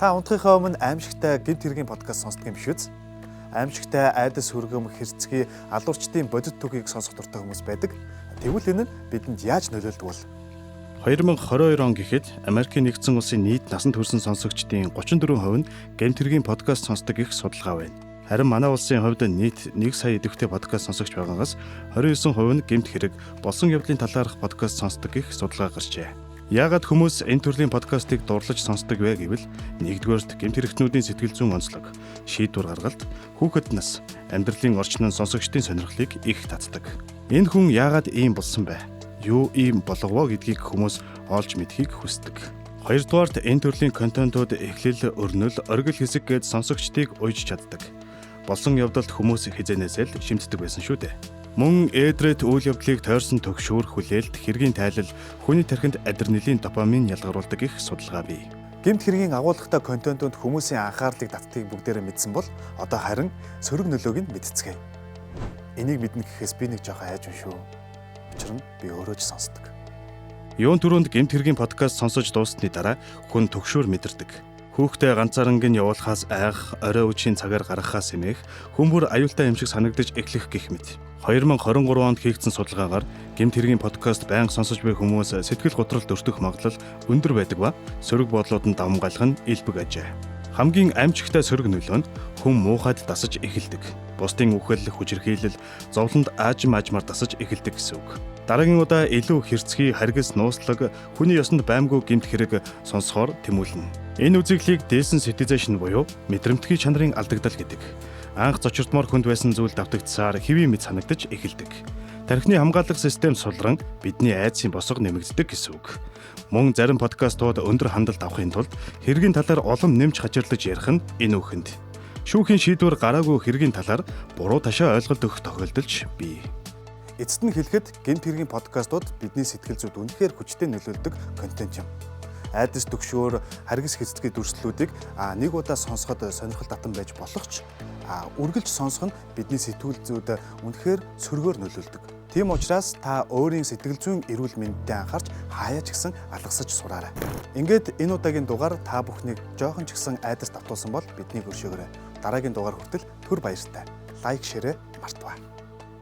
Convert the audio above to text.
Та унтахынхаа өмнө аимшигтай гэмт хэргийн подкаст сонсдог юм биш үү? Аимшигтай айдас хүргэм хэрцгий алуурчдын бодит түүхийг сонсох дуртай хүмүүс байдаг. Тэгвэл энэ нь бидэнд яаж нөлөөлдөг бол? 2022 он гэхэд Америкийн нэгдсэн улсын нийт насанд хүрсэн сонсогчдын 34% нь гэмт хэргийн подкаст сонсдог их судалгаа байна. Харин манай улсын хувьд нийт 1 сая идэвхтэй подкаст сонсогч байгаагаас 29% нь гэмт хэрэг болсон явдлын талаарх подкаст сонсдог их судалгаа гарчээ. Яагаад хүмүүс энэ төрлийн подкастыг дурлаж сонсдог вэ гэвэл нэгдүгээрт гэмт хэрэгтнүүдийн сэтгэл зүйн онцлог, шийдвэр гаргалт, хүүхэд нас, амьдралын орчин нь сонсогчдын сонирхлыг их татдаг. Энэ хүн яагаад ийм болсон бэ? Юу ийм болгов гэдгийг хүмүүс олж мэдхийг хүсдэг. Хоёрдугаарт энэ төрлийн контентууд эхлэл, өрнөл, оргил хэсэг гээд сонсогчдыг уйж чаддаг. Болсон явдалд хүмүүс хизэнээсээ л шимтдэг байсан шүү дээ. Мөн эдрет үйл явдлыг тойрсон төгшүүр хүлээлт, хэргийн тайлал, хүний тархинд адреналин, допамин ялгаруулдаг их судалгаа бий. Гэмт хэргийн агуулгатай контентууд хүмүүсийн анхаарлыг татдгийг бүгдээрээ мэдсэн бол одоо харин сөрөг нөлөөг нь мэдцгээе. Энийг мэднэ гэхээс би нэг жоохон айж байна шүү. Учир нь би өөрөө ч сонсдог. Юун түрүүнд гэмт хэргийн подкаст сонсож дуусны дараа хүн төгшүүр мэдэрдэг. Хүүхдээ ганцаарнгийн явуулахаас айх, орой үеийн цагаар гаргахаас эмээх, хүмүүр аюултай юм шиг санагдаж эхлэх гэх мэт. 2023 онд хийгдсэн судалгаагаар гэмт хэргийн подкаст байнга сонсож буй хүмүүс сэтгэл готролд өртөх магадлал өндөр байдаг ба сөрөг бодлууд нь давмгайлах нь элбэг ажээ. Хамгийн амжигтай сөрөг нөлөө нь хүн муухайд дасаж эхэлдэг. Бусдын үхэл, хүчирхийлэл, зовлонд аажмаар дасаж эхэлдэг гэсэн үг. Дараагийн удаа илүү хэрцгий, харгас, нууцлаг, хүний ёсонд баймгүй гэмт хэрэг сонсохоор тэмүүлнэ. Энэ үзэгдлийг desensitization буюу мэдрэмтгий чанарын алдагдал гэдэг. Анх зочирдмоор хүнд байсан зүйл давтагдсаар хэвийн мэд санагдаж эхэлдэг. Тархины хамгаалах систем сулран бидний айдсын босго нэмэгддэг гэсэн үг. Мөн зарим подкастууд өндөр хандлт авахын тулд хэргийн талаар улам нэмж хачирлаж ярих нь энэ үхэнд. Шүүхийн шийдвэр гараагүй хэргийн талаар буруу ташаа ойлголт өгөх тохиолдолч бий. Эцэст нь хэлэхэд гэмт хэргийн подкастууд бидний сэтгэл зүйд үнэхээр хүчтэй нөлөөлдөг контент юм. Айдас төгшөөр, харгас хэцэтгэй дүрслэлүүдийг нэг удаа сонсоход сонирхол татан байж болох ч үргэлж сонсох нь бидний сэтгэл зүйд үнэхээр сөргөөр нөлөөлдөг. Тийм учраас та өөрийн сэтгэл зүйн эрүүл мэндэд анхаарч хаяа ч гэсэн алгасаж сураарай. Ингээд энэ удаагийн дугаар та бүхнийг жоохон ч гэсэн айдас татуулсан бол биднийг өршөөгөөрэй. Дараагийн дугаар хүртэл түр баяртай. Лайк, шеэрээ мартаваа.